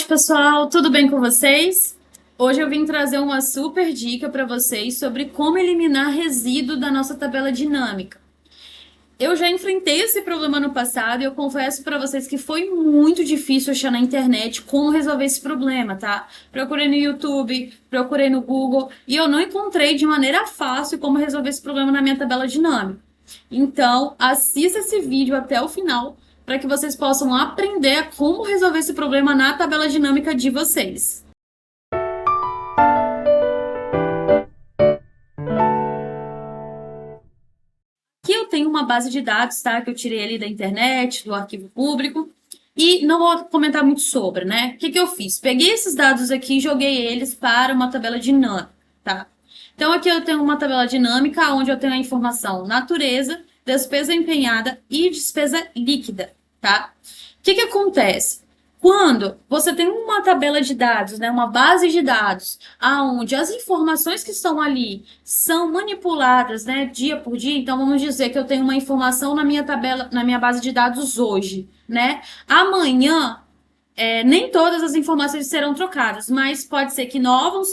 pessoal, tudo bem com vocês? Hoje eu vim trazer uma super dica para vocês sobre como eliminar resíduo da nossa tabela dinâmica. Eu já enfrentei esse problema no passado e eu confesso para vocês que foi muito difícil achar na internet como resolver esse problema, tá? Procurei no YouTube, procurei no Google e eu não encontrei de maneira fácil como resolver esse problema na minha tabela dinâmica. Então, assista esse vídeo até o final para que vocês possam aprender como resolver esse problema na tabela dinâmica de vocês. Aqui eu tenho uma base de dados, tá? Que eu tirei ali da internet, do arquivo público. E não vou comentar muito sobre, né? O que eu fiz? Peguei esses dados aqui e joguei eles para uma tabela dinâmica, tá? Então aqui eu tenho uma tabela dinâmica onde eu tenho a informação natureza, despesa empenhada e despesa líquida, tá? O que acontece? Quando você tem uma tabela de dados, né, uma base de dados, aonde as informações que estão ali são manipuladas, né, dia por dia, então vamos dizer que eu tenho uma informação na minha tabela, na minha base de dados hoje, né? Amanhã, nem todas as informações serão trocadas, mas pode ser que novas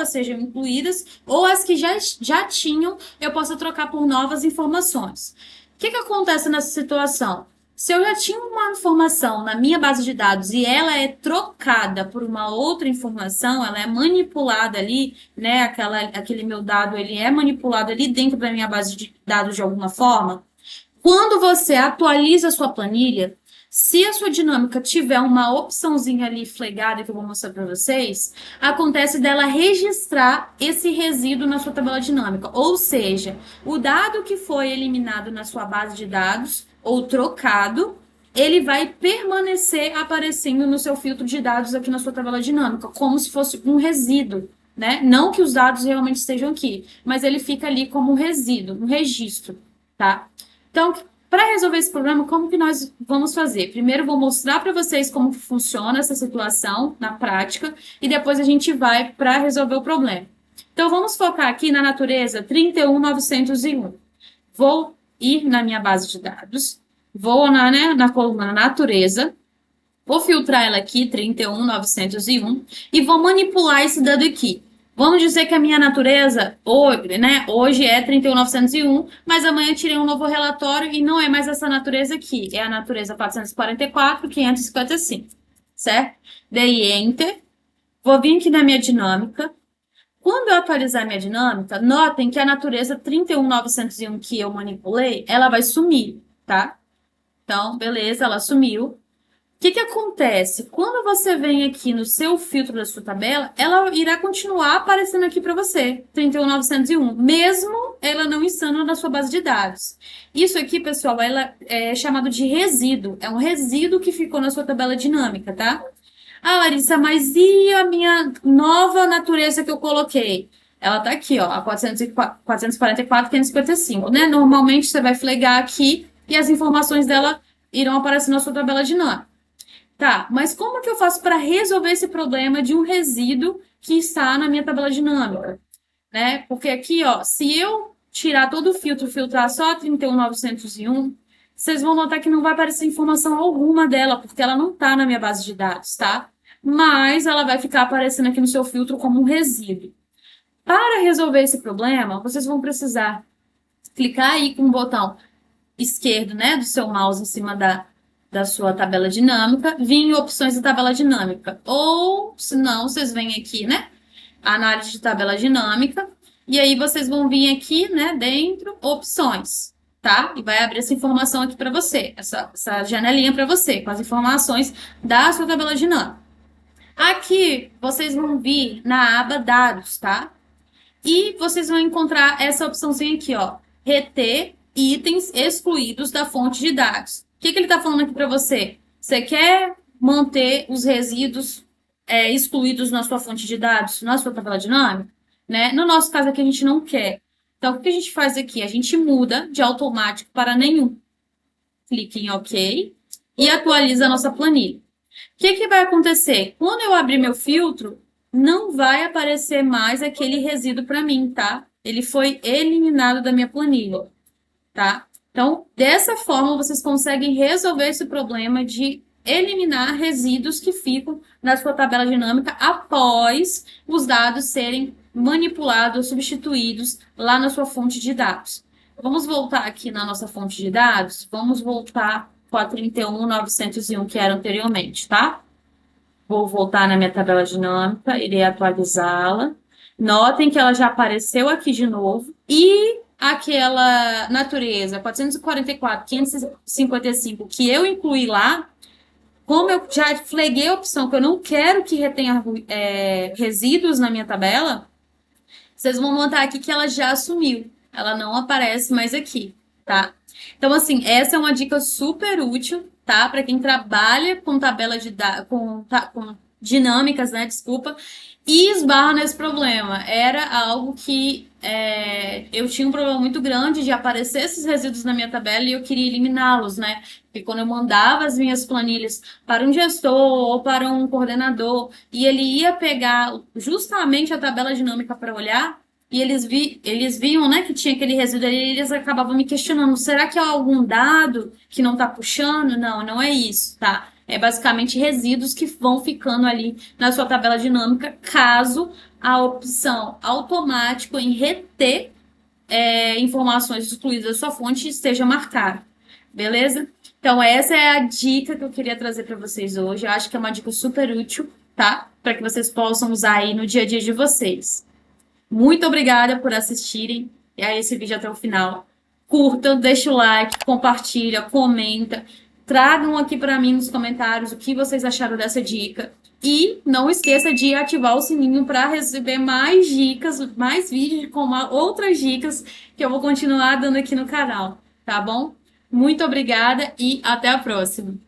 sejam incluídas, ou as que já tinham, eu possa trocar por novas informações. O que acontece nessa situação? Se eu já tinha uma informação na minha base de dados e ela é trocada por uma outra informação, ela é manipulada ali, né? Aquele meu dado ele é manipulado ali dentro da minha base de dados de alguma forma. Quando você atualiza a sua planilha, se a sua dinâmica tiver uma opçãozinha ali flegada que eu vou mostrar para vocês, acontece dela registrar esse resíduo na sua tabela dinâmica. Ou seja, o dado que foi eliminado na sua base de dados ou trocado, ele vai permanecer aparecendo no seu filtro de dados aqui na sua tabela dinâmica, como se fosse um resíduo, né? Não que os dados realmente estejam aqui, mas ele fica ali como um resíduo, um registro, tá? Então, para resolver esse problema, como que nós vamos fazer? Primeiro, vou mostrar para vocês como funciona essa situação na prática e depois a gente vai para resolver o problema. Então, vamos focar aqui na natureza 31901. Vou ir na minha base de dados, vou na coluna natureza, vou filtrar ela aqui, 31901, e vou manipular esse dado aqui. Vamos dizer que a minha natureza hoje, né, hoje é 31901, mas amanhã eu tirei um novo relatório e não é mais essa natureza aqui, é a natureza 444.555, certo? Dei Enter, vou vir aqui na minha dinâmica. Quando eu atualizar minha dinâmica, notem que a natureza 31901 que eu manipulei, ela vai sumir, tá? Então, beleza, ela sumiu. O que acontece? Quando você vem aqui no seu filtro da sua tabela, ela irá continuar aparecendo aqui para você, 31901, mesmo ela não estando na sua base de dados. Isso aqui, pessoal, ela é chamado de resíduo. É um resíduo que ficou na sua tabela dinâmica, tá? Ah, Larissa, mas e a minha nova natureza que eu coloquei? Ela tá aqui, ó, a 444.555, né? Normalmente você vai flegar aqui e as informações dela irão aparecer na sua tabela dinâmica. Tá, mas como que eu faço para resolver esse problema de um resíduo que está na minha tabela dinâmica? Né? Porque aqui, ó, se eu tirar todo o filtro, filtrar só a 31901, vocês vão notar que não vai aparecer informação alguma dela, porque ela não está na minha base de dados, tá? Mas ela vai ficar aparecendo aqui no seu filtro como um resíduo. Para resolver esse problema, vocês vão precisar clicar aí com o botão esquerdo, né, do seu mouse em cima da sua tabela dinâmica, vir em opções da tabela dinâmica. Ou, se não, vocês vêm aqui, né, análise de tabela dinâmica, e aí vocês vão vir aqui, né, dentro, opções, tá? E vai abrir essa informação aqui para você, essa janelinha para você, com as informações da sua tabela dinâmica. Aqui, vocês vão vir na aba dados, tá? E vocês vão encontrar essa opçãozinha aqui, ó, reter itens excluídos da fonte de dados. O que ele está falando aqui para você? Você quer manter os resíduos excluídos na sua fonte de dados, na sua tabela dinâmica? Né? No nosso caso aqui, a gente não quer. Então, o que a gente faz aqui? A gente muda de automático para nenhum. Clique em OK e atualiza a nossa planilha. O que vai acontecer? Quando eu abrir meu filtro, não vai aparecer mais aquele resíduo para mim, tá? Ele foi eliminado da minha planilha, tá? Então, dessa forma, vocês conseguem resolver esse problema de eliminar resíduos que ficam na sua tabela dinâmica após os dados serem manipulados ou substituídos lá na sua fonte de dados. Vamos voltar aqui na nossa fonte de dados, vamos voltar com a 31.901 que era anteriormente, tá? Vou voltar na minha tabela dinâmica, irei atualizá-la. Notem que ela já apareceu aqui de novo. E aquela natureza 444, 555 que eu incluí lá, como eu já fleguei a opção que eu não quero que retenha resíduos na minha tabela, vocês vão notar aqui que ela já sumiu. Ela não aparece mais aqui, tá? Então, assim, essa é uma dica super útil, tá? Para quem trabalha com tabela de dados, com dinâmicas, né? Desculpa, e esbarra nesse problema. Era algo que eu tinha um problema muito grande de aparecer esses resíduos na minha tabela e eu queria eliminá-los, né? Porque quando eu mandava as minhas planilhas para um gestor ou para um coordenador e ele ia pegar justamente a tabela dinâmica para olhar, e eles viam, né, que tinha aquele resíduo ali, e eles acabavam me questionando, será que é algum dado que não está puxando? Não, não é isso, tá? É basicamente resíduos que vão ficando ali na sua tabela dinâmica, caso a opção automático em reter informações excluídas da sua fonte esteja marcada, beleza? Então, essa é a dica que eu queria trazer para vocês hoje. Eu acho que é uma dica super útil, tá? Para que vocês possam usar aí no dia a dia de vocês. Muito obrigada por assistirem a esse vídeo até o final. Curta, deixa o like, compartilha, comenta. Tragam aqui para mim nos comentários o que vocês acharam dessa dica. E não esqueça de ativar o sininho para receber mais dicas, mais vídeos com outras dicas que eu vou continuar dando aqui no canal, tá bom? Muito obrigada e até a próxima!